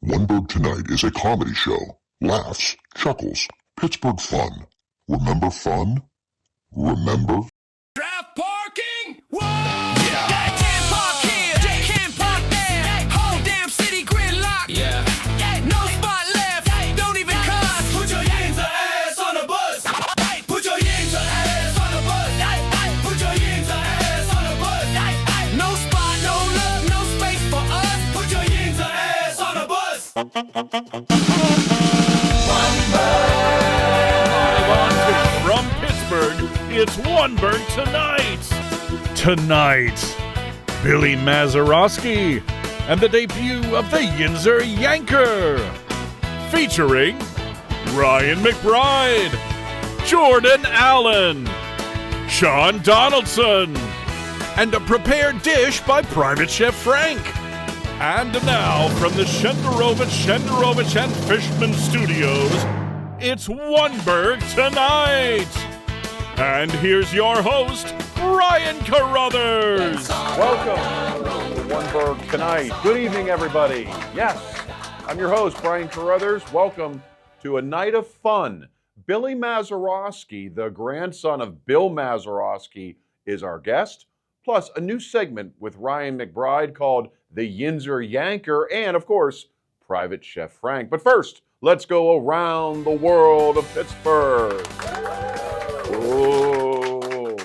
oneBURGH Tonight is a comedy show. Laughs, chuckles, Pittsburgh fun. Remember fun? Remember? Draft parking? Whoa! Yeah. They can't park here. They can't park there. Whole damn city gridlock. Yeah. No spot left. Don't even cuss. Put your Yinzer ass on the bus. Put your Yinzer ass on the bus. Put your Yinzer ass on the bus. No spot, no love, no space for us. Put your Yinzer ass on the bus. From Pittsburgh, it's oneBURGH Tonight. Tonight, Billy Mazeroski and the debut of the Yinzer Yanker, featuring Ryan McBride, Jordan Allen, Sean Donaldson, and a prepared dish by Private Chef Frank. And now, from the Shenderovich and Fishman Studios, it's oneBURGH Tonight. And here's your host, Brian Carothers. Welcome to oneBURGH Tonight. Good evening, everybody. Yes, I'm your host, Brian Carothers. Welcome to a night of fun. Billy Mazeroski, the grandson of Bill Mazeroski, is our guest, plus a new segment with Ryan McBride called the Yinzer Yanker, and, of course, Private Chef Frank. But first, let's go around the world of Pittsburgh. Whoa.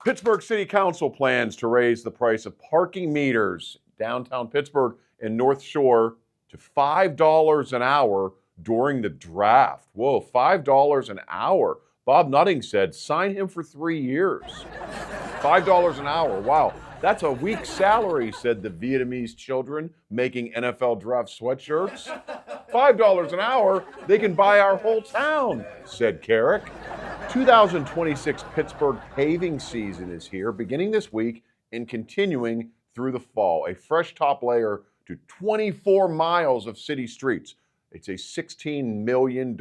Pittsburgh City Council plans to raise the price of parking meters downtown Pittsburgh and North Shore to $5 an hour during the draft. Whoa, $5 an hour. Bob Nutting said, sign him for 3 years. $5 an hour, wow. That's a week's salary, said the Vietnamese children making NFL draft sweatshirts. $5 an hour, they can buy our whole town, said Carrick. 2026 Pittsburgh paving season is here, beginning this week and continuing through the fall. A fresh top layer to 24 miles of city streets. It's a $16 million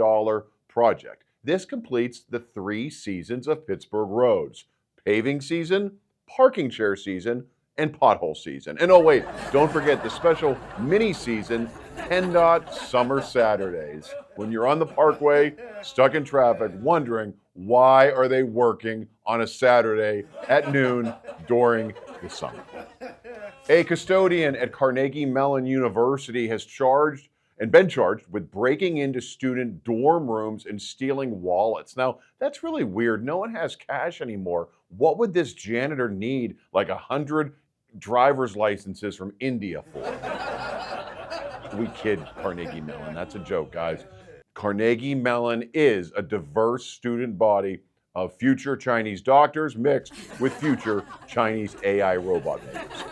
project. This completes the 3 seasons of Pittsburgh roads: paving season, parking chair season, and pothole season. And oh wait, don't forget the special mini season, PennDOT Summer Saturdays, when you're on the Parkway, stuck in traffic, wondering why are they working on a Saturday at noon during the summer. A custodian at Carnegie Mellon University has been charged with breaking into student dorm rooms and stealing wallets. Now, that's really weird. No one has cash anymore. What would this janitor need like 100 driver's licenses from India for? We kid Carnegie Mellon. That's a joke, guys. Carnegie Mellon is a diverse student body of future Chinese doctors mixed with future Chinese AI robot makers.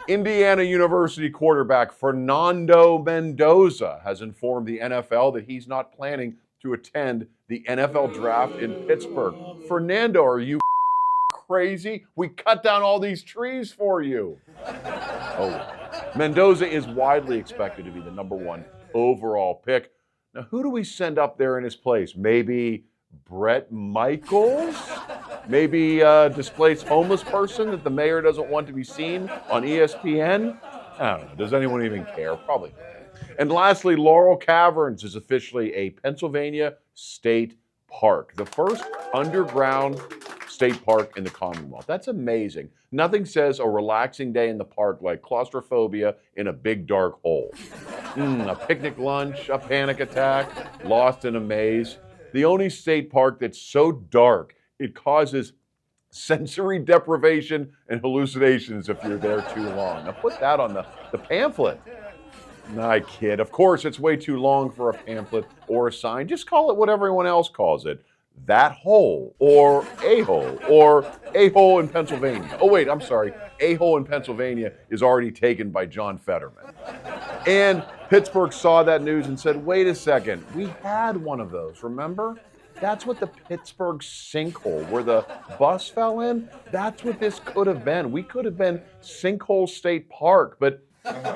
Indiana University quarterback Fernando Mendoza has informed the NFL that he's not planning to attend the NFL draft in Pittsburgh. Fernando, are you crazy? We cut down all these trees for you. Oh, Mendoza is widely expected to be the number 1 overall pick. Now, who do we send up there in his place? Maybe Brett Michaels? Maybe a displaced homeless person that the mayor doesn't want to be seen on ESPN? I don't know. Does anyone even care? Probably not. And lastly, Laurel Caverns is officially a Pennsylvania state park, the first underground state park in the Commonwealth. That's amazing. Nothing says a relaxing day in the park like claustrophobia in a big dark hole. A picnic lunch, a panic attack, lost in a maze. The only state park that's so dark it causes sensory deprivation and hallucinations if you're there too long. Now put that on the pamphlet. Nah, I kid. Of course, it's way too long for a pamphlet or a sign. Just call it what everyone else calls it. That hole, or a hole in Pennsylvania. Oh wait, I'm sorry. A hole in Pennsylvania is already taken by John Fetterman. And Pittsburgh saw that news and said, wait a second, we had one of those, remember? That's what the Pittsburgh Sinkhole, where the bus fell in, that's what this could have been. We could have been Sinkhole State Park, but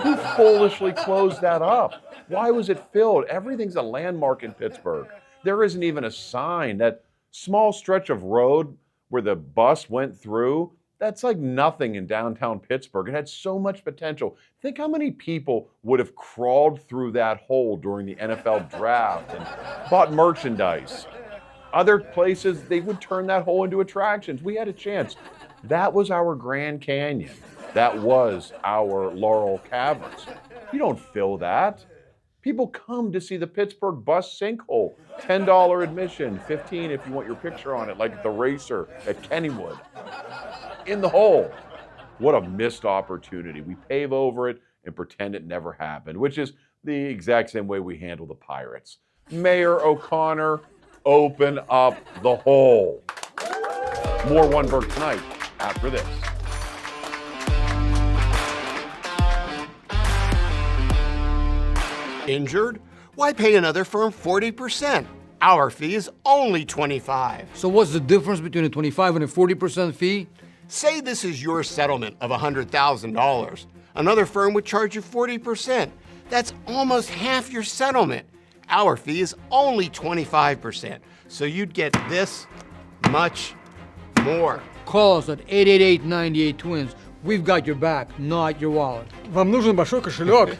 who foolishly closed that up? Why was it filled? Everything's a landmark in Pittsburgh. There isn't even a sign. That small stretch of road where the bus went through, That's like nothing in downtown Pittsburgh. It had so much potential. Think how many people would have crawled through that hole during the NFL draft and bought merchandise. Other places, they would turn that hole into attractions. We had a chance. That was our Grand Canyon. That was our Laurel Caverns. You don't fill that. People come to see the Pittsburgh bus sinkhole. $10 admission, $15 if you want your picture on it, like the racer at Kennywood. In the hole. What a missed opportunity. We pave over it and pretend it never happened, which is the exact same way we handle the Pirates. Mayor O'Connor, open up the hole. More oneBURGH tonight after this. Injured? Why pay another firm 40%? Our fee is only $25. So what's the difference between a 25 and a 40% fee? Say this is your settlement of $100,000. Another firm would charge you 40%. That's almost half your settlement. Our fee is only 25%. So you'd get this much more. Call us at 888-98-TWINS. We've got your back, not your wallet. Вам нужен большой кошелек.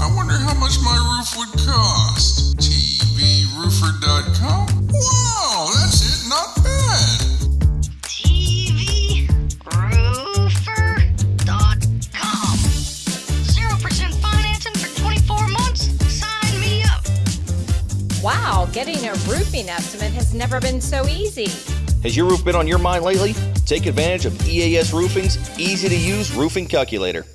I wonder how much my roof would cost. TVRoofer.com? Wow, that's it, not bad. TVRoofer.com. 0% financing for 24 months? Sign me up. Wow, getting a roofing estimate has never been so easy. Has your roof been on your mind lately? Take advantage of EAS Roofing's easy-to-use roofing calculator.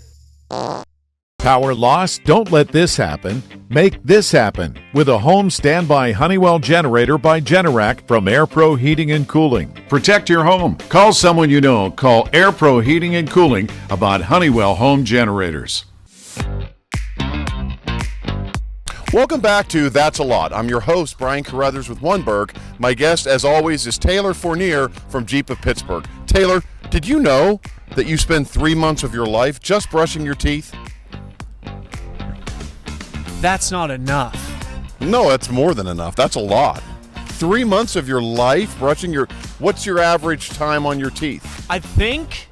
Power loss? Don't let this happen. Make this happen with a home standby Honeywell generator by Generac from Air Pro Heating and Cooling. Protect your home. Call someone you know. Call Air Pro Heating and Cooling about Honeywell home generators. Welcome back to That's a Lot. I'm your host, Brian Carothers with oneBURGH. My guest, as always, is Taylor Fournier from Jeep of Pittsburgh. Taylor, did you know that you spend 3 months of your life just brushing your teeth? That's not enough. No, that's more than enough. That's a lot. 3 months of your life brushing your... What's your average time on your teeth? I think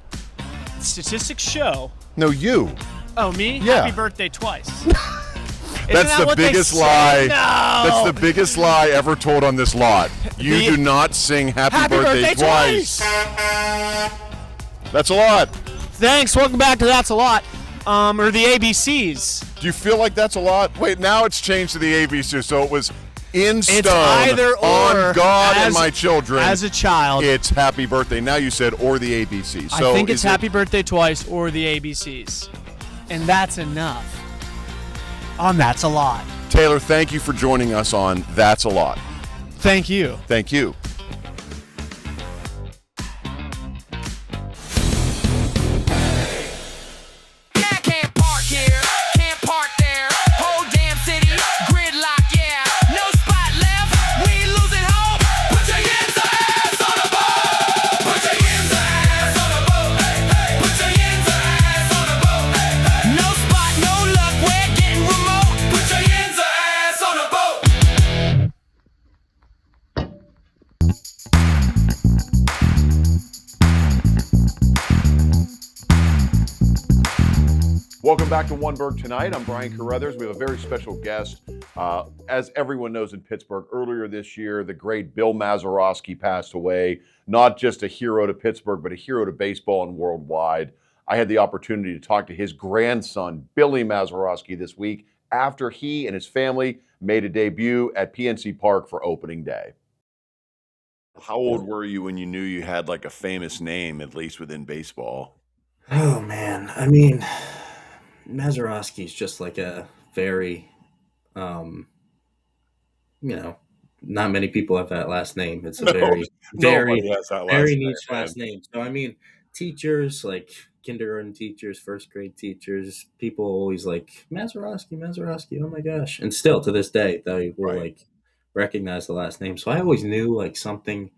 statistics show. No, you. Oh, me? Yeah. Happy birthday twice. That's the biggest lie. No. That's the biggest lie ever told on this lot. You do not sing Happy Birthday twice. That's a lot. Thanks. Welcome back to That's a Lot. Or the ABCs. Do you feel like that's a lot? Wait, now it's changed to the ABC, so it was in stone. It's either or. On God and my children. As a child. It's Happy Birthday. Now you said or the ABC. So I think it's Happy Birthday twice or the ABCs. And that's enough. On That's a Lot. Taylor, thank you for joining us on That's a Lot. Thank you. Thank you. Can't park here, can't park there. Whole damn city, gridlock, yeah. No spot left, we losing hope. Put your Yinzerr ass on a boat. Put your Yinzerr ass on a boat. Hey, hey. Put your Yinzerr ass on a boat. Hey, hey. No spot, no luck, we're getting remote. Put your Yinzerr ass on a boat. Welcome back to oneBURGH Tonight. I'm Brian Carothers. We have a very special guest. As everyone knows in Pittsburgh, earlier this year, the great Bill Mazeroski passed away. Not just a hero to Pittsburgh, but a hero to baseball and worldwide. I had the opportunity to talk to his grandson, Billy Mazeroski, this week after he and his family made a debut at PNC Park for opening day. How old were you when you knew you had like a famous name, at least within baseball? Oh, man. I mean... Mazeroski is just like a very, not many people have that last name. It's a very niche last name. So, I mean, teachers, like kindergarten teachers, first grade teachers, people always like, Mazeroski, oh my gosh. And still to this day, they will like recognize the last name. So I always knew like something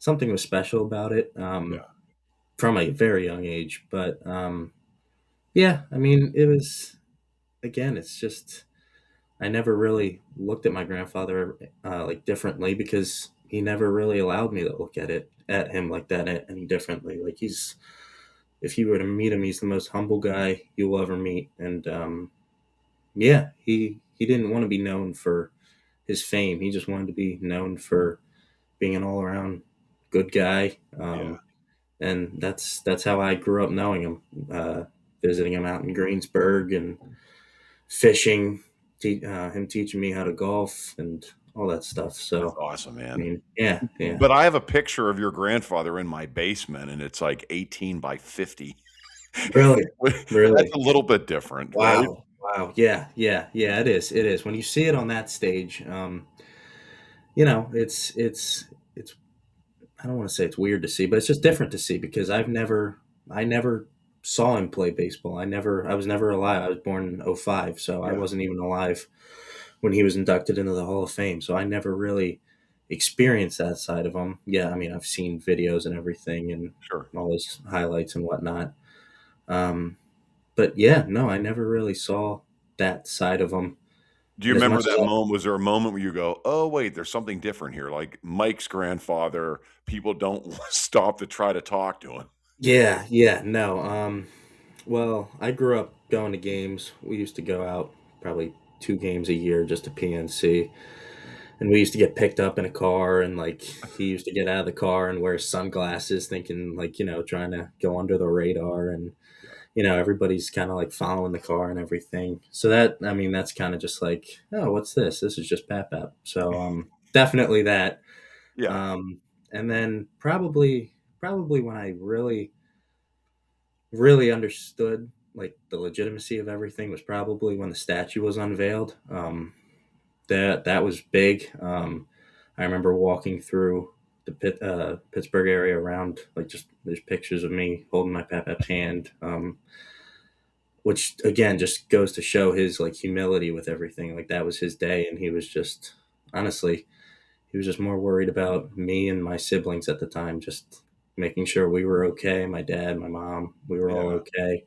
was special about it from a very young age. But, yeah, I mean, it was, again, it's just, I never really looked at my grandfather like differently because he never really allowed me to look at him like that any differently. Like, if you were to meet him, he's the most humble guy you'll ever meet. And yeah, he didn't want to be known for his fame. He just wanted to be known for being an all around good guy. And that's how I grew up knowing him, visiting him out in Greensburg and fishing, him teaching me how to golf and all that stuff. So that's awesome, man. I mean, yeah. But I have a picture of your grandfather in my basement, and it's like 18 by 50. Really? That's a little bit different. Wow. Right? Wow. Yeah. It is. When you see it on that stage, you know, it's I don't want to say it's weird to see, but it's just different to see, because I never saw him play baseball. I was never alive. I was born in 2005, so I wasn't even alive when he was inducted into the Hall of Fame. So I never really experienced that side of him. Yeah, I mean, I've seen videos and everything and all his highlights and whatnot. But yeah, no, I never really saw that side of him. Do you remember that moment? Was there a moment where you go, oh, wait, there's something different here? Like Mike's grandfather, people don't stop to try to talk to him. Yeah, no. Well, I grew up going to games. We used to go out probably 2 games a year just to PNC. And we used to get picked up in a car, and like he used to get out of the car and wear sunglasses, thinking like, you know, trying to go under the radar, and you know, everybody's kind of like following the car and everything. So that's kind of just like, oh, what's this? This is just Pap. So definitely that. Yeah. And then probably when I really, really understood like the legitimacy of everything was probably when the statue was unveiled. That was big. I remember walking through the Pittsburgh area around, like, just there's pictures of me holding my Pap's hand, which again just goes to show his like humility with everything. Like, that was his day, and he was just, honestly, he was just more worried about me and my siblings at the time, just making sure we were okay. My dad, my mom, we were all okay.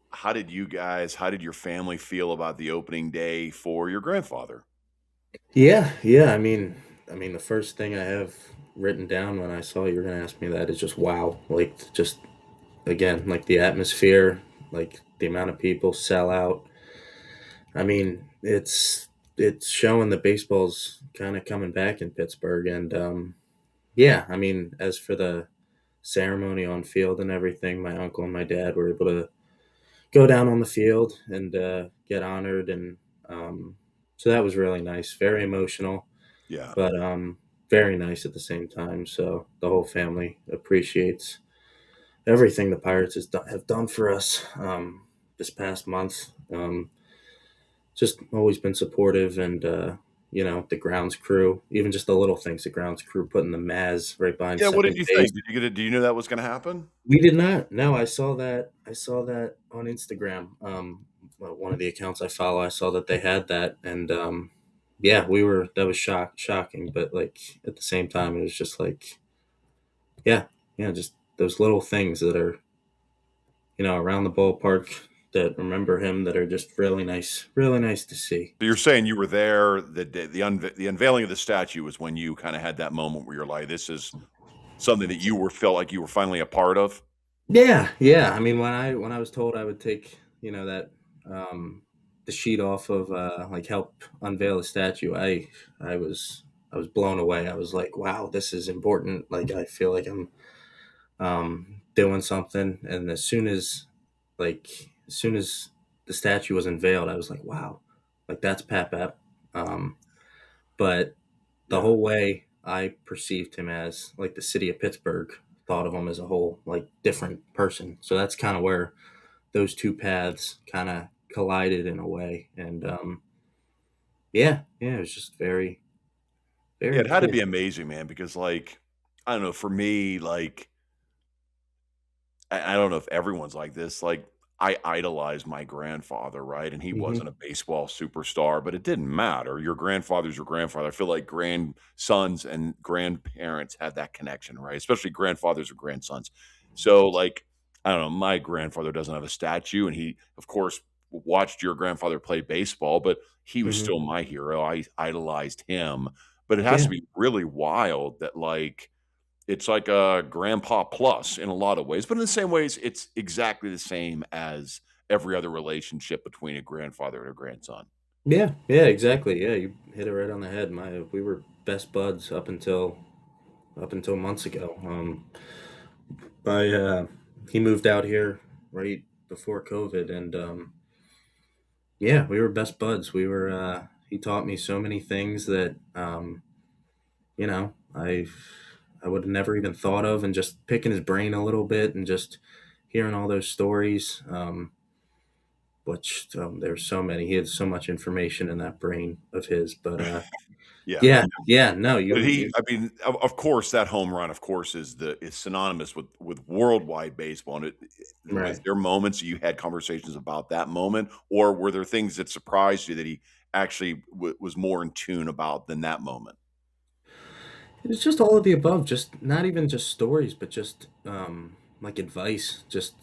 How did your family feel about the opening day for your grandfather? Yeah. I mean, the first thing I have written down when I saw you were going to ask me that is just wow. Like, just again, like the atmosphere, like the amount of people sell out. I mean, it's showing that baseball's kind of coming back in Pittsburgh. And yeah, I mean, as for the ceremony on field and everything, my uncle and my dad were able to go down on the field and get honored, and so that was really nice. Very emotional, but very nice at the same time. So the whole family appreciates everything the Pirates have done for us this past month. Just always been supportive, and you know, the grounds crew, even just the little things, the grounds crew putting the Maz right behind. Yeah, what did you think? Did you know that was going to happen? We did not. No, I saw that on Instagram. One of the accounts I follow, I saw that they had that, and yeah, that was shocking, but like at the same time, it was just like, yeah, just those little things that are, you know, around the ballpark that remember him, that are just really nice to see. So you're saying you were there the unveiling of the statue was when you kind of had that moment where you're like, this is something that you felt like you were finally a part of? Yeah. I mean, when I was told I would take, you know, that the sheet off of like help unveil the statue, I was blown away. I was like, wow, this is important. Like, I feel like I'm doing something. And as soon as the statue was unveiled, I was like, wow, like that's Pap. But the whole way I perceived him as, like, the city of Pittsburgh thought of him as a whole, like, different person. So that's kind of where those two paths kind of collided in a way. And yeah, it was just very, very it had cool. to be amazing, man, because like, I don't know, for me, like, I don't know if everyone's like this, like, I idolized my grandfather, right? And he wasn't a baseball superstar, but it didn't matter. Your grandfather's your grandfather. I feel like grandsons and grandparents had that connection, right? Especially grandfathers or grandsons. So, like, I don't know, my grandfather doesn't have a statue, and he, of course, watched your grandfather play baseball, but he was still my hero. I idolized him. But it has to be really wild that, like, it's like a grandpa plus in a lot of ways, but in the same ways, it's exactly the same as every other relationship between a grandfather and a grandson. Yeah, yeah, exactly. Yeah, you hit it right on the head. We were best buds up until months ago. I He moved out here right before COVID, and yeah, we were best buds. He taught me so many things that you know, I would have never even thought of, and just picking his brain a little bit and just hearing all those stories. Which there's so many. He had so much information in that brain of his, but Yeah. yeah, no, But I mean, of course, that home run, of course, is synonymous with worldwide baseball. And was there moments you had conversations about that moment, or were there things that surprised you that he actually was more in tune about than that moment? It was just all of the above, just not even just stories, but just like advice, just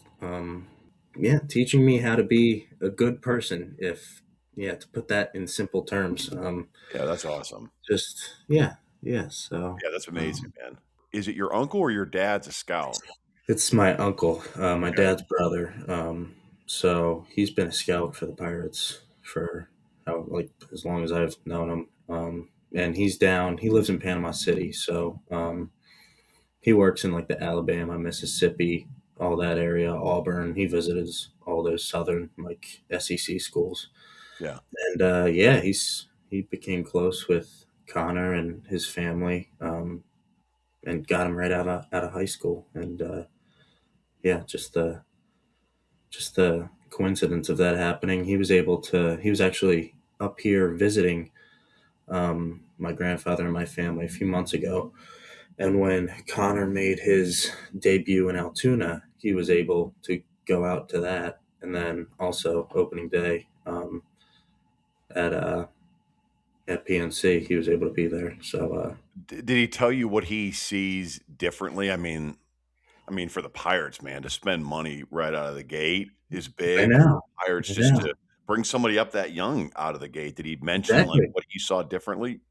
yeah, teaching me how to be a good person, if yeah, to put that in simple terms. Yeah, that's awesome. Just yeah, so Yeah, that's amazing, man. Is it your uncle or your dad's a scout? it's my uncle, my Okay. dad's brother. So he's been a scout for the Pirates for like as long as I've known him. And he lives in Panama City, so he works in like the Alabama, Mississippi, all that area, Auburn. He visits all those southern like SEC schools. Yeah. And yeah, he became close with Connor and his family, and got him right out of high school. And yeah, just the coincidence of that happening. He was actually up here visiting my grandfather and my family a few months ago. And when Connor made his debut in Altoona, he was able to go out to that. And then also opening day at PNC, he was able to be there. So Did he tell you what he sees differently? I mean, for the Pirates, man, to spend money right out of the gate is big. I know. Pirates I just know. to bring somebody up that young out of the gate. Did he mention like Exactly. what he saw differently?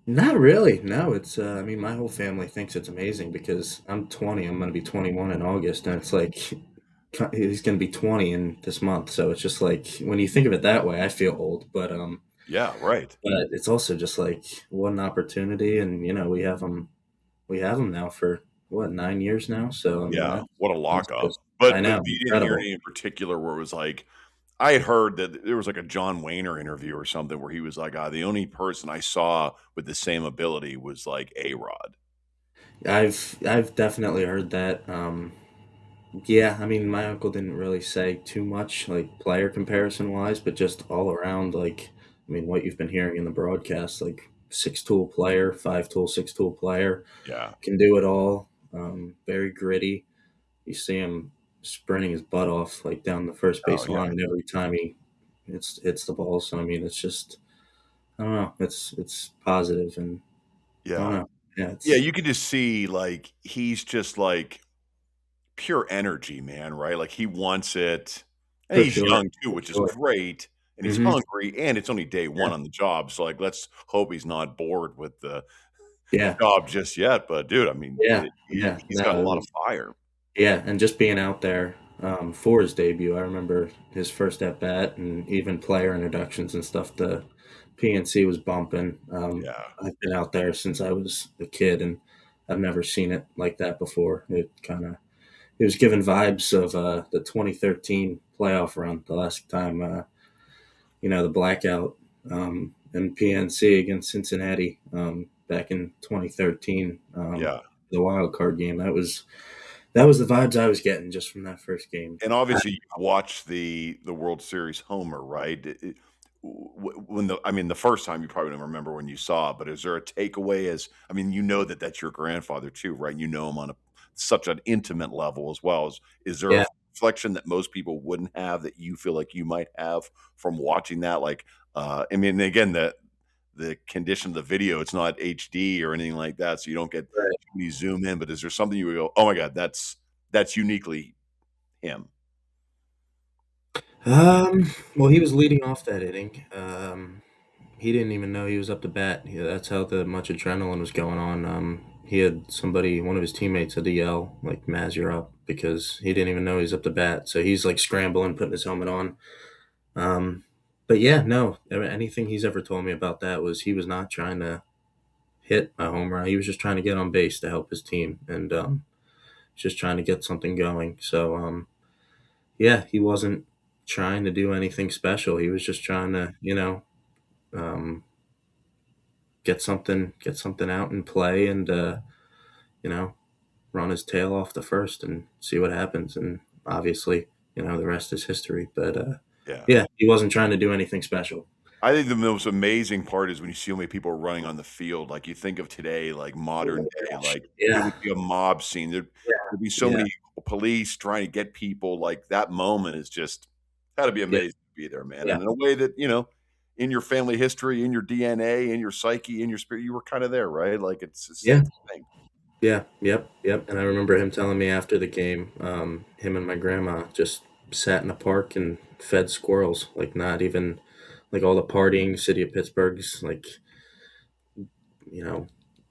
Not really. No, it's I mean, my whole family thinks it's amazing because I'm 20. I'm going to be 21 in August, and it's like he's going to be 20 in this month. So it's just like when you think of it that way, I feel old, but Yeah, right. but it's also just like what an opportunity, and we have him now for what, 9 years now. So I mean, Yeah, what a that's lockup. just I know, But you didn't hear incredible. any in particular where it was like I had heard that there was like a John Wayner interview or something where he was like, the only person I saw with the same ability was like A-Rod. I've definitely heard that. Yeah, I mean, my uncle didn't really say too much, like player comparison wise, but just all around, like, I mean, what you've been hearing in the broadcast, like six tool player, five tool, six tool player, Yeah. can do it all. Very gritty. You see him sprinting his butt off, like down the first Oh, base yeah. line every time he hits the ball. So I mean, it's just I don't know, it's positive, and I don't Yeah. know, yeah, Yeah, it's you could just see like he's just like pure energy, man, right? Like he wants it. And for he's sure, young too, for which is sure. great. And he's Hmm. hungry, and it's only day Yeah, one on the job. So like let's hope he's not bored with the yeah, job just yet. But dude, I mean, yeah, yeah. he's got a No, it lot of was. fire. Yeah, and just being out there for his debut, I remember his first at bat and even player introductions and stuff. The PNC was bumping. Yeah. I've been out there since I was a kid, and I've never seen it like that before. It was given vibes of the 2013 playoff run, the last time the blackout in PNC against Cincinnati back in 2013, Yeah. the wild card game. That was the vibes I was getting just from that first game. And obviously, you watched the World Series homer, right? When the first time you probably don't remember when you saw it, but is there a takeaway? I mean, you know that that's your grandfather too, right? You know him on such an intimate level as well. Is there a Yeah. reflection that most people wouldn't have that you feel like you might have from watching that? Like, I mean, again, the condition of the video, it's not HD or anything like that, so you don't get Right. you zoom in. But is there something you would go, oh my god, that's uniquely him? Well, he was leading off that inning. he didn't even know he was up to bat. That's how much adrenaline was going on. He had one of his teammates had to yell, like, Maz, you're up, because he didn't even know he was up to bat. So he's like scrambling, putting his helmet on. But yeah, no, anything he's ever told me about that was he was not trying to hit a home run. He was just trying to get on base to help his team, and just trying to get something going. So yeah, he wasn't trying to do anything special. He was just trying to, get something out and play, and run his tail off the first and see what happens. And obviously, the rest is history. But yeah, he wasn't trying to do anything special. I think the most amazing part is when you see how many people are running on the field. Like, you think of today, like modern day, like it would be a mob scene. There'd be so many police trying to get people. Like, that moment is just had to be amazing to be there, man. And in a way that, in your family history, in your DNA, in your psyche, in your spirit, you were kind of there, right? Like, it's the same thing. Yeah, yep. And I remember him telling me after the game, him and my grandma just sat in the park and fed squirrels, like not even like all the partying, city of Pittsburgh's like,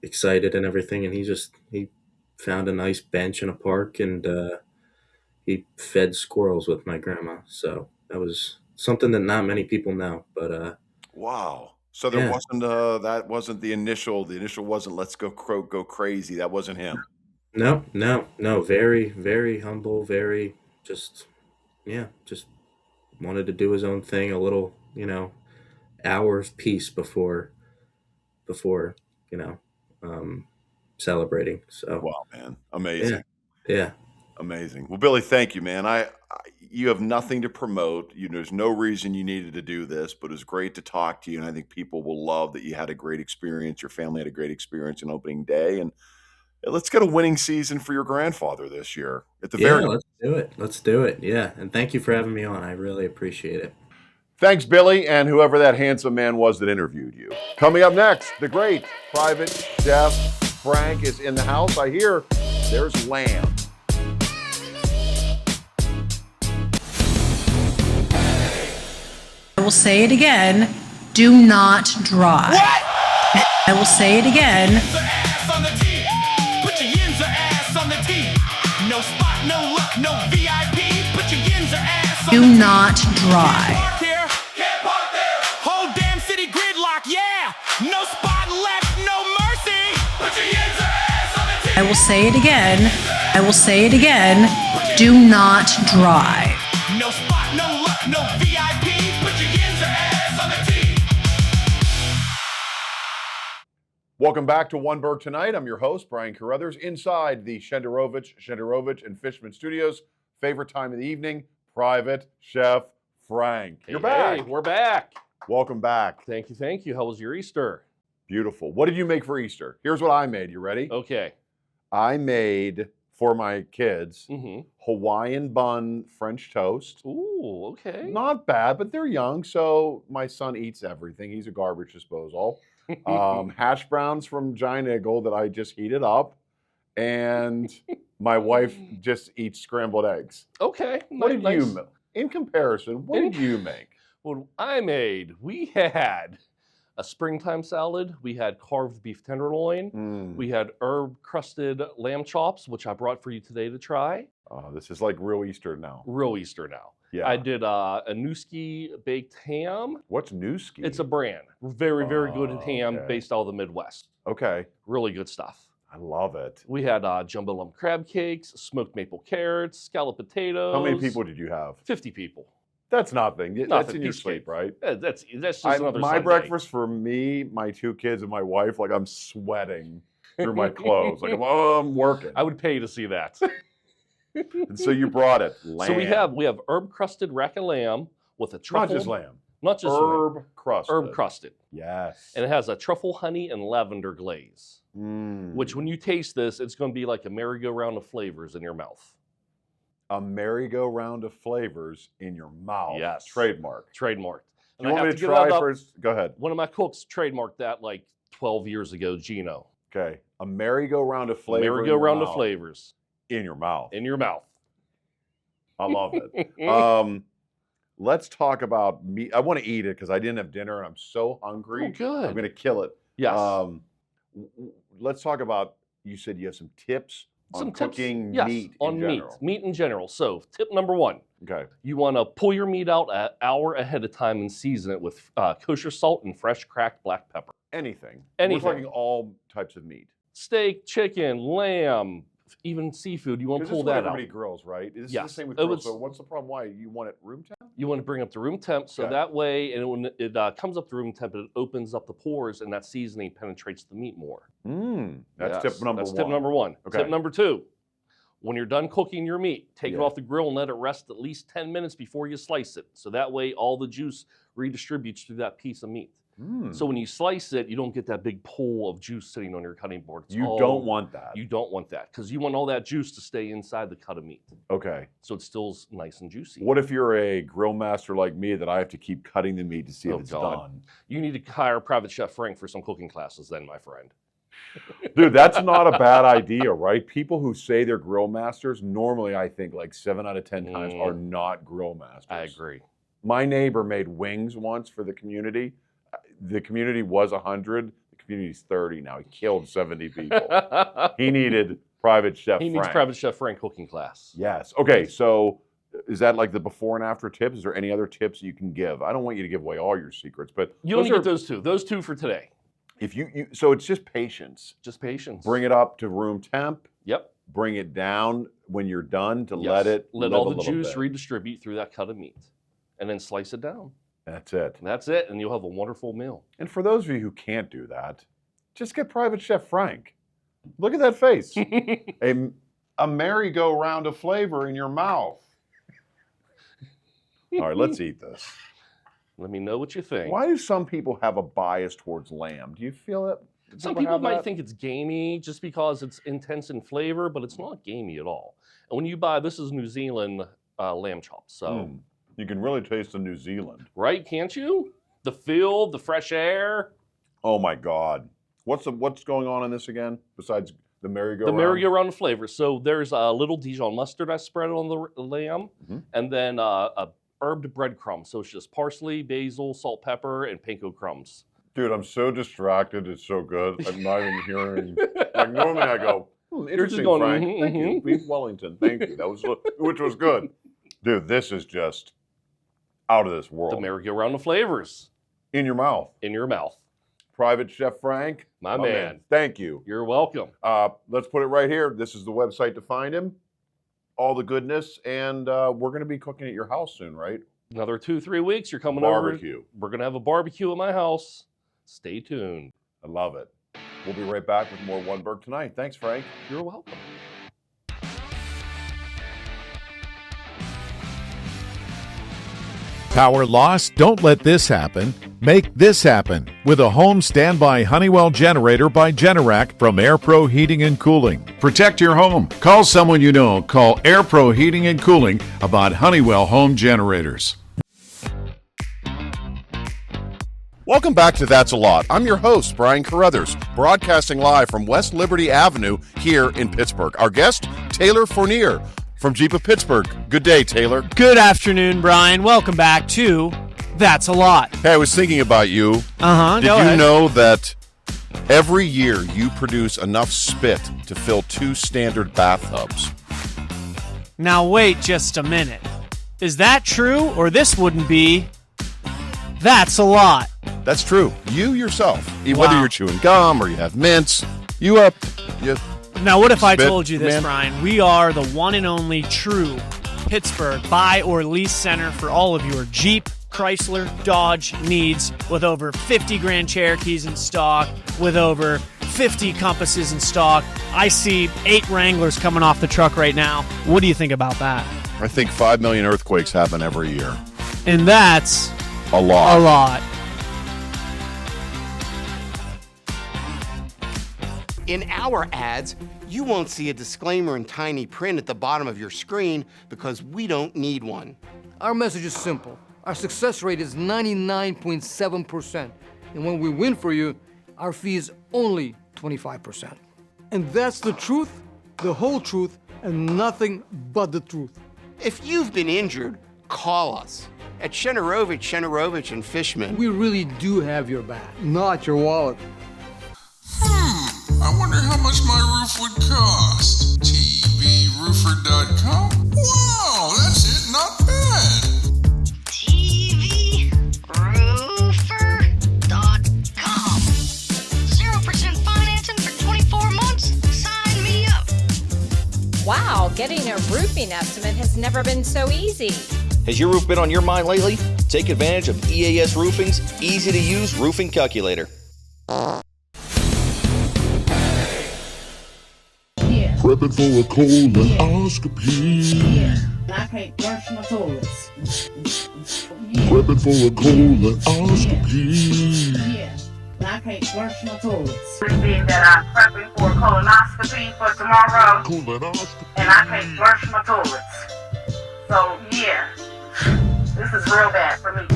excited and everything. And he found a nice bench in a park, and he fed squirrels with my grandma. So that was something that not many people know, but wow. So there wasn't that wasn't the initial wasn't let's go crazy. That wasn't him. No. Very, very humble, very just wanted to do his own thing, a little, hour of peace before celebrating. So wow, man. Amazing. Yeah. Amazing. Well, Billy, thank you, man. You have nothing to promote. There's no reason you needed to do this, but it was great to talk to you. And I think people will love that you had a great experience. Your family had a great experience on opening day. And let's get a winning season for your grandfather this year. At the very let's do it. Let's do it. Yeah. And thank you for having me on. I really appreciate it. Thanks, Billy, and whoever that handsome man was that interviewed you. Coming up next, the great private chef Frank is in the house. I hear there's lamb. I will say it again, do not drive. What? I will say it again. Put your Yinzer ass on the tee. No spot, no luck, no VIP. Put your Yinzer ass on do the tee. not drive. Can't park here, can't park there. Whole damn city gridlock, yeah. No spot left, no mercy. Put your Yinzer ass on the tee. I will say it again. I will say it again. Do not drive. No spot, no luck, no VIP. Put your Yinzer ass on the tee. Welcome back to oneBURGH Tonight. I'm your host, Brian Carothers, inside the Shenderovich and Fishman Studios. Favorite time of the evening, Private Chef Frank. You're back. Hey, we're back. Welcome back. Thank you. How was your Easter? Beautiful. What did you make for Easter? Here's what I made. You ready? Okay. I made, for my kids, Hawaiian bun French toast. Ooh, okay. Not bad, but they're young, so my son eats everything. He's a garbage disposal. Hash browns from Giant Eagle that I just heated up, and my wife just eats scrambled eggs. Okay. What did you make? In comparison, what did you make? What we had a springtime salad. We had carved beef tenderloin. We had herb-crusted lamb chops, which I brought for you today to try. This is like real Easter now. Real Easter now. Yeah. I did a Nooski baked ham. What's Nooski? It's a brand. Very, very good ham based out of the Midwest. Okay. Really good stuff. I love it. We had jumbo lump crab cakes, smoked maple carrots, scalloped potatoes. How many people did you have? 50 people. That's nothing. That's in your sleep, right? That's just another my Sunday. breakfast for me, my two kids, and my wife, like I'm sweating through my clothes. Like I'm working. I would pay to see that. And so you brought it. Lamb. So we have herb crusted rack of lamb with a truffle. Not just lamb. Not just herb crusted. Herb crusted. Yes. And it has a truffle honey and lavender glaze. Which when you taste this, it's going to be like a merry-go-round of flavors in your mouth. A merry-go-round of flavors in your mouth. Yes. Trademark. Trademarked. And you want me to try first? Go ahead. One of my cooks trademarked that like 12 years ago, Gino. Okay. A merry-go-round of flavors. Merry-go-round of flavors. In your mouth. In your mouth. I love it. let's talk about meat. I want to eat it because I didn't have dinner and I'm so hungry. Oh, good. I'm going to kill it. Yes. Let's talk about, you said you have some tips on cooking yes, meat on in general. meat in general. So tip number 1. Okay. You want to pull your meat out an hour ahead of time and season it with kosher salt and fresh cracked black pepper. Anything. Anything. We're talking all types of meat. Steak, chicken, lamb, even seafood. You want to pull that out. Everybody grills, right? It's Yes. the same with Oh, grills. So what's the problem? Why? You want it room temp? You want to bring up to room temp, so Okay. that way, and when it comes up to room temp, it opens up the pores, and that seasoning penetrates the meat more. That's Yes, tip number 1. That's tip number 1. Okay. Tip number 2. When you're done cooking your meat, take it Yeah. off the grill and let it rest at least 10 minutes before you slice it. So that way all the juice redistributes through that piece of meat. So when you slice it, you don't get that big pool of juice sitting on your cutting board. It's You don't want that. You don't want that because you want all that juice to stay inside the cut of meat. Okay. So it still's nice and juicy. What if you're a grill master like me that I have to keep cutting the meat to see if it's done? You need to hire Private Chef Frank for some cooking classes then, my friend. Dude, that's not a bad idea, right? People who say they're grill masters, normally I think like 7 out of 10 times are not grill masters. I agree. My neighbor made wings once for the community. The community was 100. The community's 30 now. He killed 70 people. He needed Private Chef Frank. He needs Private Chef Frank cooking class. Yes. Okay, so is that like the before and after tips? Is there any other tips you can give? I don't want you to give away all your secrets, but You only get those 2. Those 2 for today. If you so it's just patience. Just patience. Bring it up to room temp. Yep. Bring it down when you're done to Yes. let it let live all a the little juice bit. redistribute through that cut of meat, and then slice it down. That's it. And that's it, and you'll have a wonderful meal. And for those of you who can't do that, just get Private Chef Frank. Look at that face. a merry-go-round of flavor in your mouth. All right, let's eat this. Let me know what you think. Why do some people have a bias towards lamb? Do you feel it? Some people might think it's gamey just because it's intense in flavor, but it's not gamey at all. And when you buy, this is New Zealand lamb chops, so. You can really taste the New Zealand. Right, can't you? The field, the fresh air. Oh my God. What's going on in this again, besides the merry-go-round? The merry-go-round flavor. So there's a little Dijon mustard I spread on the lamb, and then a herbed breadcrumb. So it's just parsley, basil, salt, pepper, and panko crumbs. Dude, I'm so distracted. It's so good. I'm not even hearing. Like normally I go, You're just interesting, going, Frank. Thank you. Beef Wellington. Thank you. That was which was good. Dude, this is just out of this world. The merry-go-round of flavors. In your mouth. In your mouth. Private Chef Frank. My man. Thank you. You're welcome. Let's put it right here. This is the website to find him. All the goodness. And we're going to be cooking at your house soon, right? Another 2-3 weeks, you're coming Barbecue. over. We're going to have a barbecue at my house. Stay tuned. I love it. We'll be right back with more oneBURGH tonight. Thanks, Frank. You're welcome. Power loss? Don't let this happen. Make this happen with a home standby Honeywell generator by Generac from AirPro Heating and Cooling. Protect your home. Call someone you know. Call AirPro Heating and Cooling about Honeywell home generators. Welcome back to That's a Lot. I'm your host, Brian Carothers, broadcasting live from West Liberty Avenue here in Pittsburgh. Our guest, Taylor Fournier from Jeep of Pittsburgh. Good day, Taylor. Good afternoon, Brian. Welcome back to That's a Lot. Hey, I was thinking about you. Did go you ahead. know that every year you produce enough spit to fill 2 standard bathtubs? Now wait just a minute. Is that true, or this wouldn't be That's a Lot? That's true. You yourself, Wow. whether you're chewing gum or you have mints, you Now, what if I spit, told you this, man. Brian? We are the one and only true Pittsburgh buy or lease center for all of your Jeep, Chrysler, Dodge needs, with over 50 Grand Cherokees in stock, with over 50 Compasses in stock. I see 8 Wranglers coming off the truck right now. What do you think about that? I think 5 million earthquakes happen every year. And that's a lot. A lot. In our ads, you won't see a disclaimer in tiny print at the bottom of your screen because we don't need one. Our message is simple. Our success rate is 99.7%. And when we win for you, our fee is only 25%. And that's the truth, the whole truth, and nothing but the truth. If you've been injured, call us. At Shenarovich, and Fishman, We really do have your back, not your wallet. I wonder how much my roof would cost. TVRoofer.com? Wow, that's it, not bad. TVRoofer.com. 0% financing for 24 months? Sign me up. Wow, getting a roofing estimate has never been so easy. Has your roof been on your mind lately? Take advantage of EAS Roofing's easy-to-use roofing calculator. Prepping for a colonoscopy. I can't brush my toilets. Prepping for a colonoscopy. I can't brush my toilets. Being that I'm prepping for a colonoscopy for tomorrow, and I can't brush my toilets. So yeah, this is real bad for me.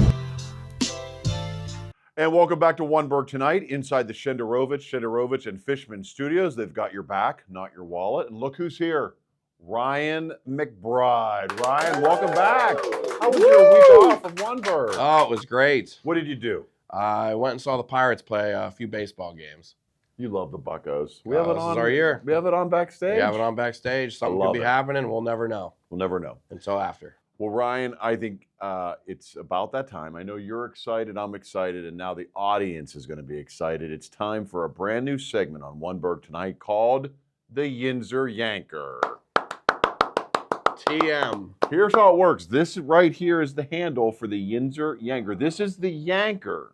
And welcome back to oneBURGH Tonight inside the Shenderovich and Fishman studios. They've got your back, not your wallet. And look who's here, Ryan McBride. Ryan, welcome back. How was your week off from oneBURGH? Oh, it was great. What did you do? I went and saw the Pirates play a few baseball games. You love the Buccos. We have it This on is our year. We have it on backstage. We have it on backstage. Something could be happening. We'll never know. We'll never know until after. Well, Ryan, I think it's about that time. I know you're excited. I'm excited. And now the audience is going to be excited. It's time for a brand new segment on oneBURGH Tonight called the Yinzer Yanker. TM. Here's how it works. This right here is the handle for the Yinzer Yanker. This is the yanker.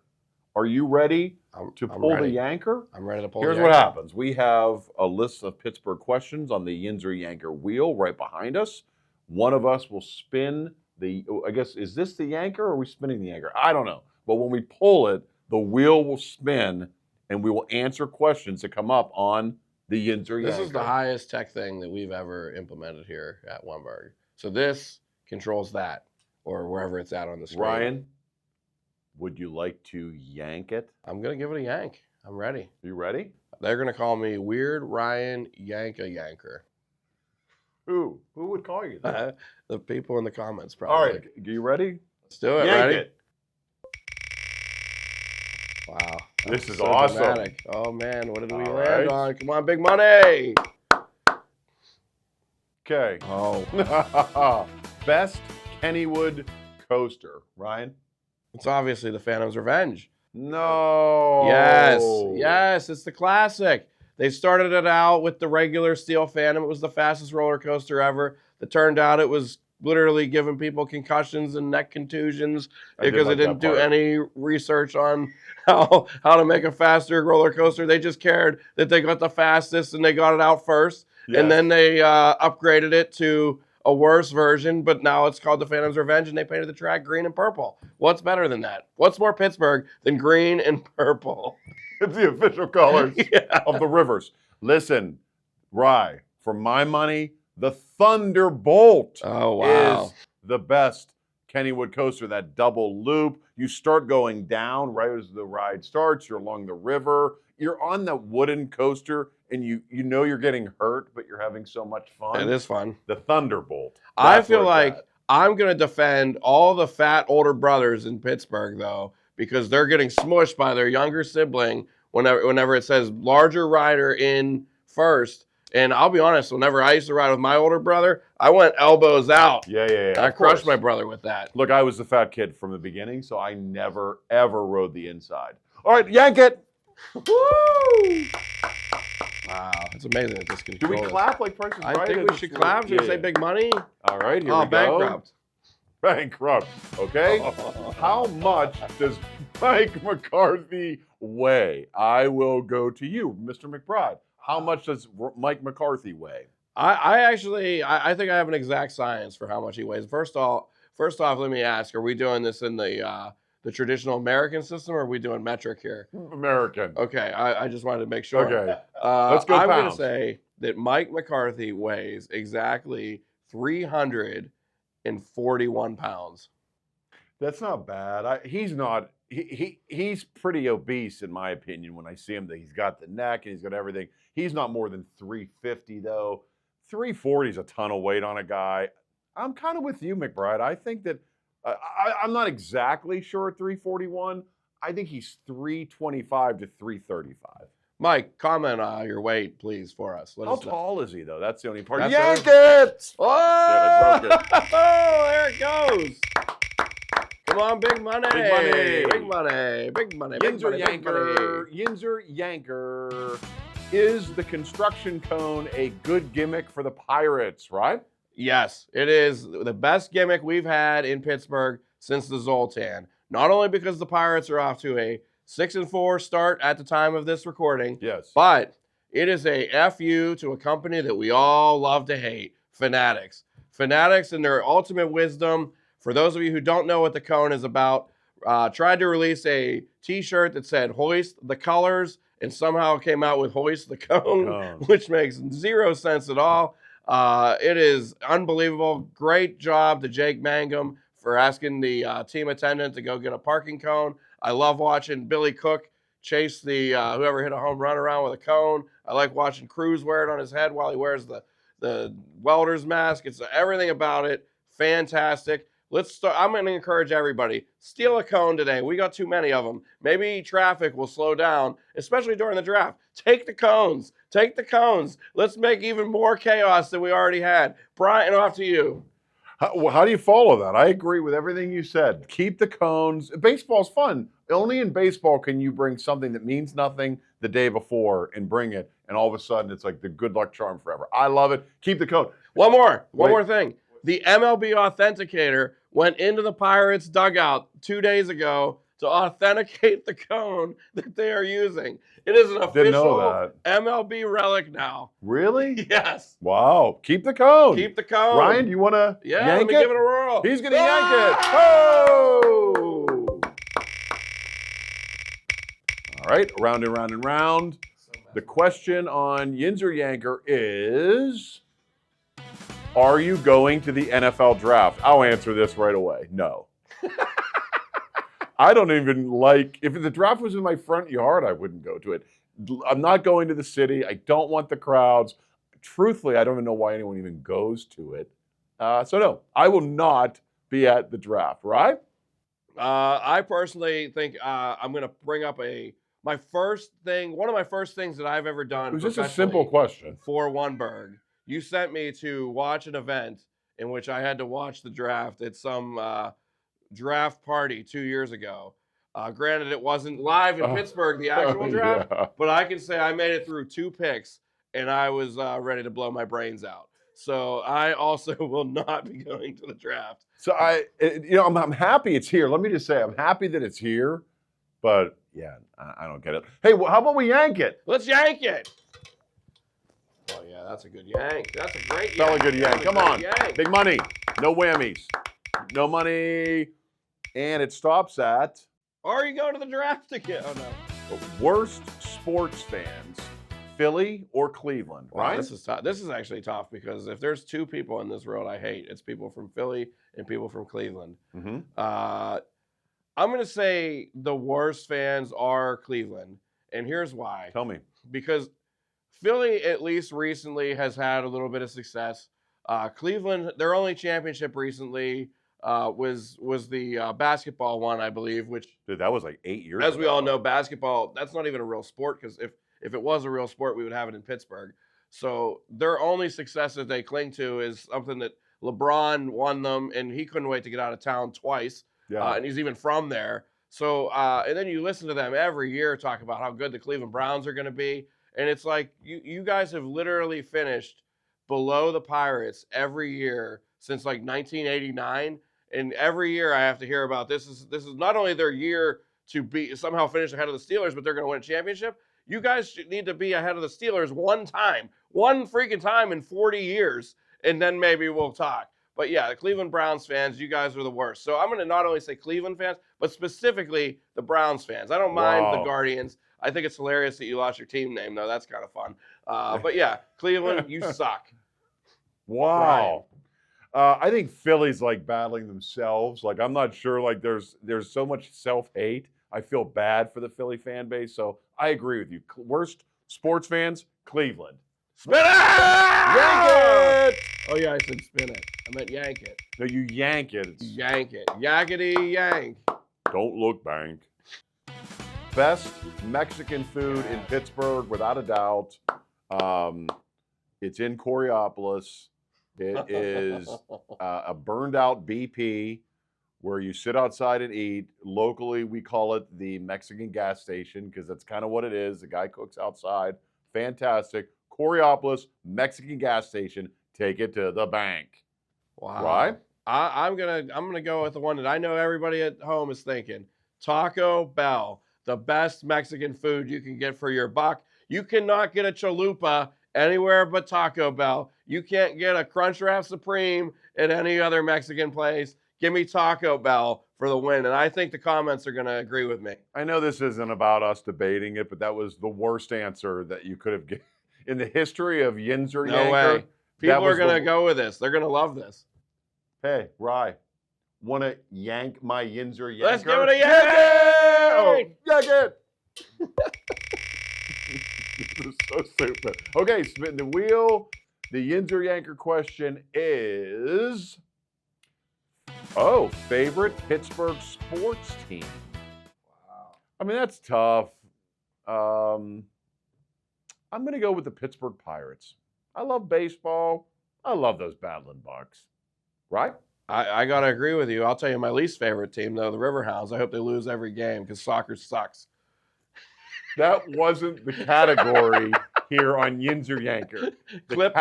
Are you ready to pull the yanker? I'm ready to pull Here's the what yanker. happens. We have a list of Pittsburgh questions on the Yinzer Yanker wheel right behind us. One of us will spin the, I guess, is this the yanker or are we spinning the yanker? I don't know. But when we pull it, the wheel will spin and we will answer questions that come up on the Yinzer Yanker. This is the highest tech thing that we've ever implemented here at oneBURGH. So this controls that, or wherever it's at on the screen. Ryan, would you like to yank it? I'm going to give it a yank. I'm ready. You ready? They're going to call me Weird Ryan Yanker. Who would call you that? The people in the comments, probably. All right, are you ready? Let's do it. Yank Ready? it. Wow. This is so awesome. dramatic. Oh, man. What did we All land right. on? Come on, big money. Okay. Oh. Best Kennywood coaster. Ryan? It's obviously the Phantom's Revenge. No. Yes, it's the classic. They started it out with the regular steel Phantom. It was the fastest roller coaster ever. It turned out it was literally giving people concussions and neck contusions because it didn't do any research on how to make a faster roller coaster. They just cared that they got the fastest and they got it out first. Yes. And then they upgraded it to a worse version, but now it's called the Phantom's Revenge, and they painted the track green and purple. What's better than that? What's more Pittsburgh than green and purple? It's the official colors of the Rivers. Listen, Rye, for my money, the Thunderbolt is the best Kennywood coaster. That double loop. You start going down right as the ride starts. You're along the river. You're on the wooden coaster, and you know you're getting hurt, but you're having so much fun. It is fun. The Thunderbolt. I That's feel where like it's at. I'm going to defend all the fat older brothers in Pittsburgh, though, because they're getting smushed by their younger sibling whenever it says larger rider in first. And I'll be honest, whenever I used to ride with my older brother, I went elbows out. Yeah. I of crushed course. my brother with that. Look, I was the fat kid from the beginning, so I never, ever rode the inside. All right, yank it. Woo! Wow, it's amazing that this can Do we control it. clap like Price is Right? I think we should clap. Should we say big money? All right, here Oh, we go. bankrupt. Bankrupt. Okay. How much does Mike McCarthy weigh? I will go to you, Mr. McBride. How much does Mike McCarthy weigh? I think I have an exact science for how much he weighs. First off, let me ask: are we doing this in the traditional American system, or are we doing metric here? American. Okay, I just wanted to make sure. Okay. Let's go I'm going to pounds. say that Mike McCarthy weighs exactly 341 pounds. That's not bad. He's not. He's pretty obese in my opinion. When I see him, that he's got the neck and he's got everything. He's not more than 350 though. 340 is a ton of weight on a guy. I'm kind of with you, McBride. I think that I'm not exactly sure at 341. I think he's 325 to 335. Mike, comment on your weight, please, for us. How tall is he, though? That's the only part. That's Yank it! Oh! Shit, I broke it. There it goes. Come on, big money. Big money. Big money. Big money. Big Yinzer money. Big money. Yanker. Yinzer Yanker. Is the construction cone a good gimmick for the Pirates, right? Yes, it is the best gimmick we've had in Pittsburgh since the Zoltan. Not only because the Pirates are off to a 6-4 start at the time of this recording, yes, but it is a FU to a company that we all love to hate, Fanatics. Fanatics, in their ultimate wisdom, for those of you who don't know what the cone is about, tried to release a t-shirt that said hoist the colors and somehow came out with hoist the cone. Which makes zero sense at all. It is unbelievable. Great job to Jake Mangum for asking the team attendant to go get a parking cone. I love watching Billy Cook chase the whoever hit a home run around with a cone. I like watching Cruz wear it on his head while he wears the welder's mask. It's everything about it. Fantastic. Let's start. I'm going to encourage everybody. Steal a cone today. We got too many of them. Maybe traffic will slow down, especially during the draft. Take the cones. Take the cones. Let's make even more chaos than we already had. Brian, off to you. How do you follow that? I agree with everything you said. Keep the cones. Baseball's fun. Only in baseball can you bring something that means nothing the day before and bring it, and all of a sudden it's like the good luck charm forever. I love it. Keep the cone. One more thing. The MLB Authenticator went into the Pirates dugout 2 days ago to authenticate the cone that they are using. It is an official MLB relic now. Really? Yes. Wow. Keep the cone. Keep the cone. Ryan, do you want to yank let me give it a roll. He's going to yank it. Oh! All right. Round and round and round. The question on Yinzer Yanker is, are you going to the NFL draft? I'll answer this right away. No. I don't even like, if the draft was in my front yard, I wouldn't go to it. I'm not going to the city. I don't want the crowds. Truthfully, I don't even know why anyone even goes to it. So no, I will not be at the draft, right? I personally think I'm going to bring up one of my first things that I've ever done. It was just a simple question. For oneBURGH. You sent me to watch an event in which I had to watch the draft at some draft party 2 years ago. Granted, it wasn't live in Pittsburgh, the actual draft, but I can say I made it through 2 picks, and I was ready to blow my brains out. So I also will not be going to the draft. So I'm happy it's here. Let me just say, I'm happy that it's here, but yeah, I don't get it. Hey, how about we yank it? Let's yank it. Oh yeah, that's a good yank. That's a great yank. Fella good yank. Come on. Yank. Big money. No whammies. No money. And it stops at... Are you going to the draft ticket? Oh, no. Worst sports fans, Philly or Cleveland, right? Wow, this is tough. This is actually tough because if there's 2 people in this world I hate, it's people from Philly and people from Cleveland. Mm-hmm. I'm going to say the worst fans are Cleveland, and here's why. Tell me. Because Philly, at least recently, has had a little bit of success. Cleveland, their only championship recently was the basketball one, I believe, which... Dude, that was like 8 years ago. As we all know, basketball, that's not even a real sport, because if it was a real sport, we would have it in Pittsburgh. So their only success that they cling to is something that LeBron won them, and he couldn't wait to get out of town twice. Yeah. And he's even from there. So, and then you listen to them every year talk about how good the Cleveland Browns are going to be. And it's like, you guys have literally finished below the Pirates every year since like 1989. And every year I have to hear about this is not only their year to be somehow finish ahead of the Steelers, but they're going to win a championship. You guys need to be ahead of the Steelers one freaking time in 40 years, and then maybe we'll talk. But yeah, the Cleveland Browns fans, you guys are the worst. So I'm going to not only say Cleveland fans, but specifically the Browns fans. I don't mind the Guardians. I think it's hilarious that you lost your team name, though. That's kind of fun. But yeah, Cleveland, you suck. Wow. I think Philly's like battling themselves. Like, I'm not sure, like there's so much self-hate. I feel bad for the Philly fan base. So I agree with you. Worst sports fans, Cleveland. Spin it! Yank it! Oh yeah, I said spin it. I meant yank it. No, you yank it. It's Yank it. Yakety yank. don't look bank. Best Mexican food in Pittsburgh, without a doubt. It's in Coriopolis. It is a burned out BP where you sit outside and eat. Locally, we call it the Mexican gas station because that's kind of what it is. The guy cooks outside. Fantastic. Coriopolis, Mexican gas station. Take it to the bank. Wow. Right? I'm gonna go with the one that I know everybody at home is thinking. Taco Bell, the best Mexican food you can get for your buck. You cannot get a chalupa anywhere but Taco Bell. You can't get a Crunchwrap Supreme at any other Mexican place. Give me Taco Bell for the win. And I think the comments are going to agree with me. I know this isn't about us debating it, but that was the worst answer that you could have given in the history of Yinzer No Yanker. way. People are going to go with this. They're going to love this. Hey, Rye, want to yank my Yinzer Yanker? Let's give it a yank! Yank it! This is so stupid. Okay, spin the wheel. The Yinzer Yanker question is, favorite Pittsburgh sports team. Wow. I mean, that's tough. I'm going to go with the Pittsburgh Pirates. I love baseball. I love those battling Bucks. Right? I got to agree with you. I'll tell you my least favorite team, though, the Riverhounds. I hope they lose every game because soccer sucks. That wasn't the category here on Yinzer Yanker. Clip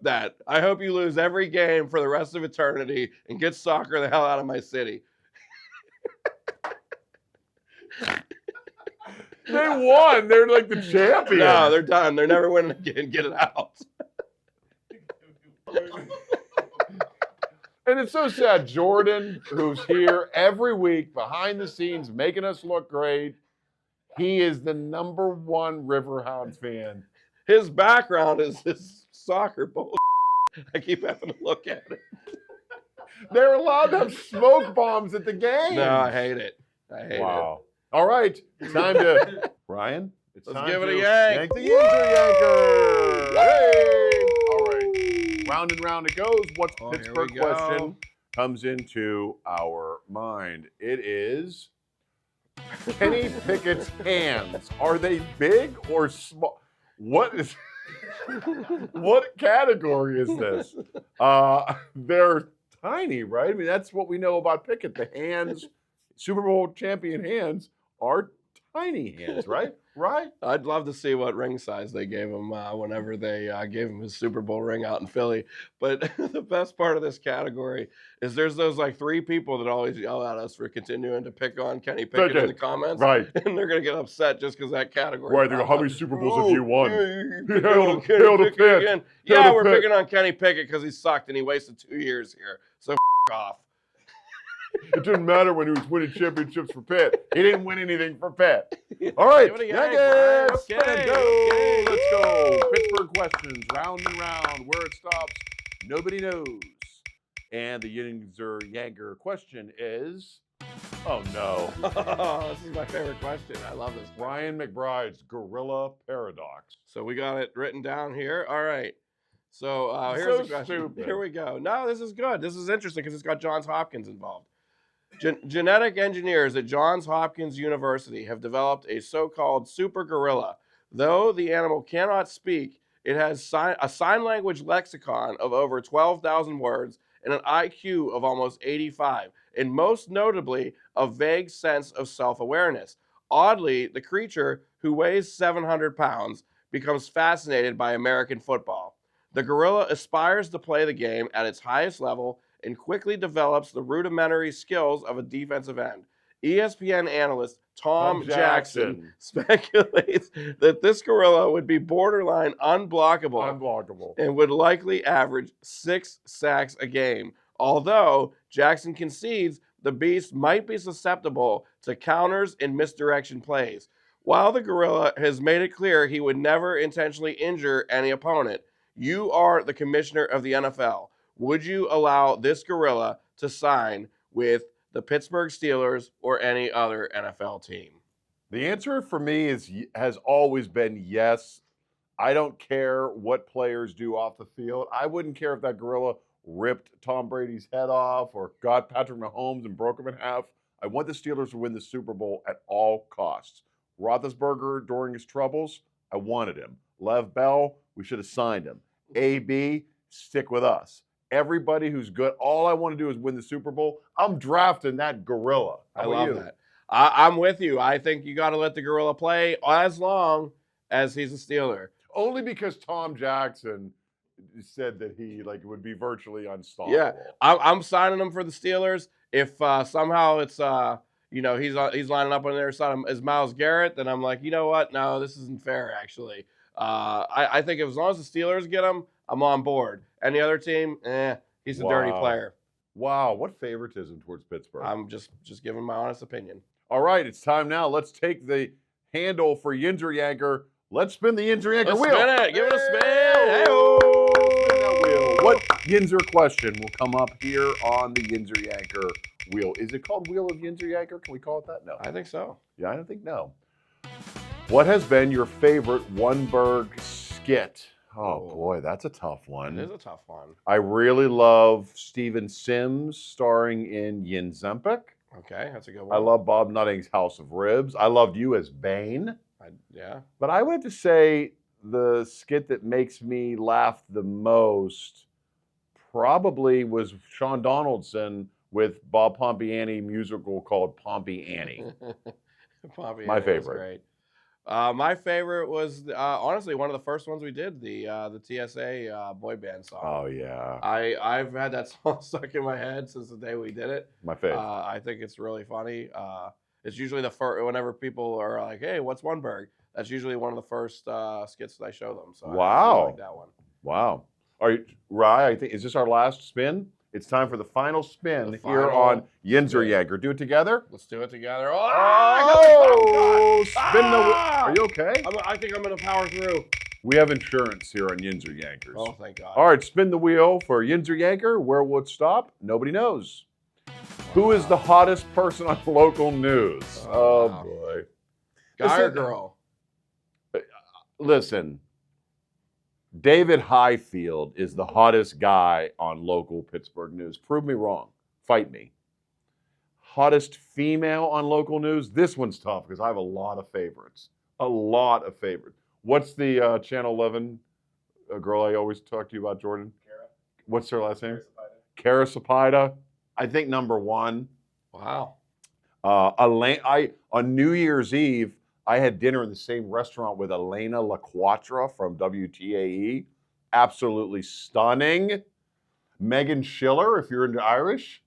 that. I hope you lose every game for the rest of eternity and get soccer the hell out of my city. They won. They're like the champions. No, they're done. They're never winning again. Get it out. And it's so sad. Jordan, who's here every week behind the scenes making us look great, he is the #1 Riverhound fan. His background is this soccer bull. I keep having to look at it. They're allowed to have smoke bombs at the game. No, I hate it. I hate it. All right. It's time to, Ryan, it's Let's time give it to a yank. yank the Yinzer Yanker. Hey! All right. Round and round it goes. What's Pittsburgh question comes into our mind? It is Kenny Pickett's hands. Are they big or small? What category is this? They're tiny, right? I mean, that's what we know about Pickett. The hands, Super Bowl champion hands, are tiny hands, right? Right? I'd love to see what ring size they gave him whenever they gave him his Super Bowl ring out in Philly. But the best part of this category is there's those like 3 people that always yell at us for continuing to pick on Kenny Pickett in the comments. Right. And they're going to get upset just because that category. Right. They go, how many Super Bowls have you won? We're picking on Kenny Pickett because he sucked and he wasted 2 years here. So off. It didn't matter when he was winning championships for Pitt. He didn't win anything for Pitt. All right. Okay. Let's go. Pittsburgh questions, round and round. Where it stops, nobody knows. And the Yinzer Yanker question is, oh no. This is my favorite question. I love this. Brian McBride's Gorilla Paradox. So we got it written down here. All right. So here's the question. Stupid. Here we go. No, this is good. This is interesting because it's got Johns Hopkins involved. Genetic engineers at Johns Hopkins University have developed a so-called super gorilla. Though the animal cannot speak, it has a sign language lexicon of over 12,000 words and an IQ of almost 85, and most notably, a vague sense of self-awareness. Oddly, the creature, who weighs 700 pounds, becomes fascinated by American football. The gorilla aspires to play the game at its highest level and quickly develops the rudimentary skills of a defensive end. ESPN analyst Tom Jackson speculates that this gorilla would be borderline unblockable and would likely average 6 sacks a game. Although Jackson concedes the beast might be susceptible to counters and misdirection plays. While the gorilla has made it clear he would never intentionally injure any opponent, you are the commissioner of the NFL. Would you allow this gorilla to sign with the Pittsburgh Steelers or any other NFL team? The answer for me has always been yes. I don't care what players do off the field. I wouldn't care if that gorilla ripped Tom Brady's head off or got Patrick Mahomes and broke him in half. I want the Steelers to win the Super Bowl at all costs. Roethlisberger, during his troubles, I wanted him. Lev Bell, we should have signed him. AB, stick with us. Everybody who's good, all I want to do is win the Super Bowl. I'm drafting that gorilla. I love that. I'm with you. I think you got to let the gorilla play as long as he's a Steeler. Only because Tom Jackson said that he would be virtually unstoppable. Yeah, I'm signing him for the Steelers. If somehow it's he's lining up on the other side as Myles Garrett, then I'm like, you know what? No, this isn't fair. Actually, I think as long as the Steelers get him, I'm on board. Any other team, he's a dirty player. Wow, what favoritism towards Pittsburgh. I'm just giving my honest opinion. All right, it's time now. Let's take the handle for Yinzer Yanker. Let's spin the Yinzer Yanker wheel. Spin it. Give it a spin. Hey-o. Spin that wheel. What Yinzer question will come up here on the Yinzer Yanker wheel? Is it called Wheel of Yinzer Yanker? Can we call it that? No. I think so. Yeah, I don't think no. What has been your favorite oneBURGH skit? Oh, boy, that's a tough one. It is a tough one. I really love Steven Sims starring in Yinzerr. Okay, that's a good one. I love Bob Nutting's House of Ribs. I loved you as Bane. Yeah. But I would have to say the skit that makes me laugh the most probably was Sean Donaldson with Bob Pompiani musical called Pompey Annie. My favorite. Great. My favorite was honestly one of the first ones we did, the TSA boy band song. Oh yeah. I've had that song stuck in my head since the day we did it. My favorite. I think it's really funny. It's usually the first whenever people are like, "Hey, what's oneBURGH?" That's usually one of the first skits that I show them. So wow. I really like that one. Wow. All right, Rye, I think is this our last spin? It's time for the final spin here on Yinzer Yanker. Do it together? Let's do it together. Spin the wheel. Are you okay? I think I'm going to power through. We have insurance here on Yinzer Yankers. Oh, thank God. All right, spin the wheel for Yinzer Yanker. Where will it stop? Nobody knows. Who is the hottest person on local news? Oh, boy. Guy or girl? Listen, David Highfield is the hottest guy on local Pittsburgh news. Prove me wrong. Fight me. Hottest female on local news? This one's tough because I have a lot of favorites. A lot of favorites. What's the Channel 11 girl I always talk to you about, Jordan? Kara. What's her last name? Kara Sapida. I think number one. Wow. On New Year's Eve, I had dinner in the same restaurant with Elena LaQuatra from WTAE. Absolutely stunning. Megan Schiller, if you're into Irish.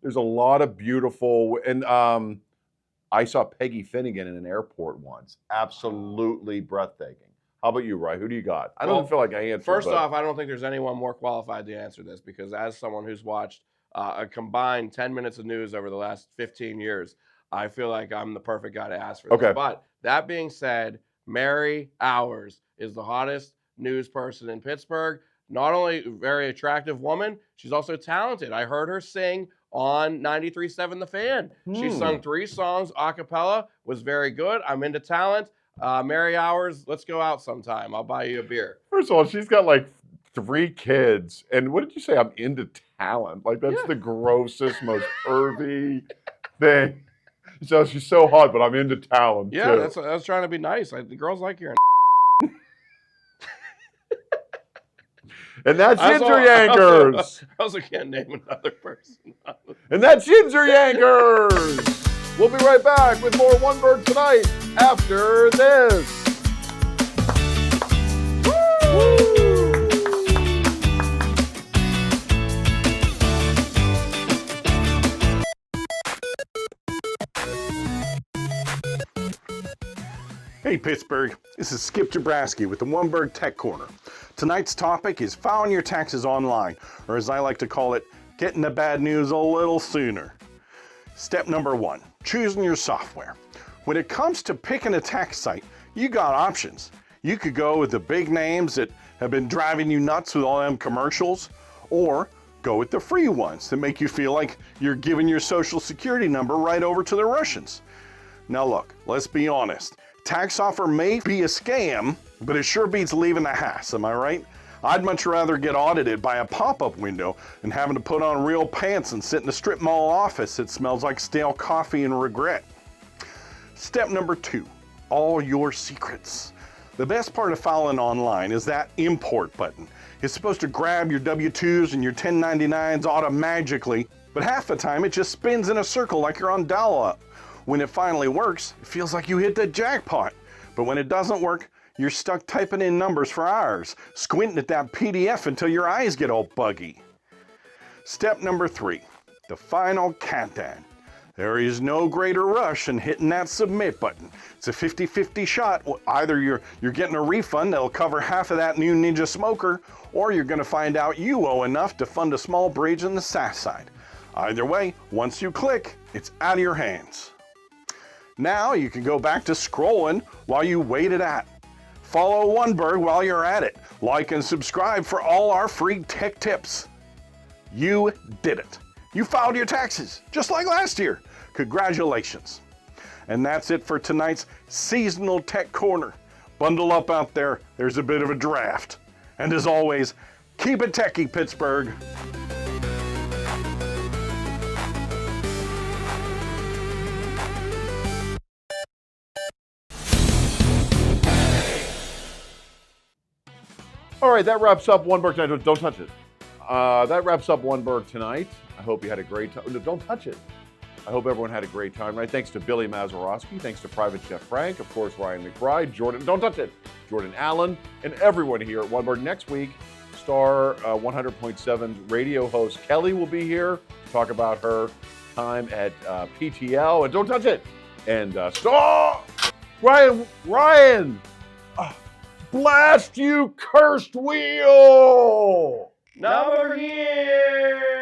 There's a lot of beautiful, and I saw Peggy Finnegan in an airport once. Absolutely breathtaking. How about you, Rye? Who do you got? I don't feel like I answered. First off, I don't think there's anyone more qualified to answer this because as someone who's watched a combined 10 minutes of news over the last 15 years, I feel like I'm the perfect guy to ask for this. Okay. But that being said, Mary Hours is the hottest news person in Pittsburgh. Not only a very attractive woman, she's also talented. I heard her sing on 93.7 The Fan. She sung 3 songs a cappella, was very good. I'm into talent. Mary Hours, let's go out sometime. I'll buy you a beer. First of all, she's got like 3 kids. And what did you say? I'm into talent. Like that's the grossest, most pervy thing. So she's so hot, but I'm into talent Yeah, too. that's I was trying to be nice. The girls like hearing. And that's Yinzer Yankers. I also can't name another person. And that's Yinzer Yankers. We'll be right back with more oneBURGH tonight after this. Hey Pittsburgh, this is Skip Jabrowski with the oneBURGH Tech Corner. Tonight's topic is filing your taxes online, or as I like to call it, getting the bad news a little sooner. Step number 1, choosing your software. When it comes to picking a tax site, you got options. You could go with the big names that have been driving you nuts with all them commercials, or go with the free ones that make you feel like you're giving your social security number right over to the Russians. Now look, let's be honest. Tax software may be a scam, but it sure beats leaving the house, am I right? I'd much rather get audited by a pop-up window than having to put on real pants and sit in a strip mall office that smells like stale coffee and regret. Step number 2, all your secrets. The best part of filing online is that import button. It's supposed to grab your W-2s and your 1099s auto-magically, but half the time it just spins in a circle like you're on dial-up. When it finally works, it feels like you hit the jackpot. But when it doesn't work, you're stuck typing in numbers for hours, squinting at that PDF until your eyes get all buggy. Step number 3, the final countdown. There is no greater rush than hitting that submit button. It's a 50-50 shot. Either you're getting a refund that'll cover half of that new Ninja smoker, or you're gonna find out you owe enough to fund a small bridge on the south side. Either way, once you click, it's out of your hands. Now you can go back to scrolling while you wait it out. Follow oneBURGH while you're at it. Like and subscribe for all our free tech tips. You did it. You filed your taxes, just like last year. Congratulations. And that's it for tonight's Seasonal Tech Corner. Bundle up out there, there's a bit of a draft. And as always, keep it techie, Pittsburgh. All right, that wraps up oneBURGH tonight. Don't touch it. That wraps up oneBURGH tonight. I hope you had a great time. No, don't touch it. I hope everyone had a great time tonight. Thanks to Billy Mazeroski. Thanks to Private Chef Frank. Of course, Ryan McBride, Jordan, don't touch it, Jordan Allen, and everyone here at oneBURGH. Next week, Star 100.7 radio host Kelly will be here to talk about her time at PTL. And don't touch it. And Star Ryan. Blast you, cursed wheel! Number here!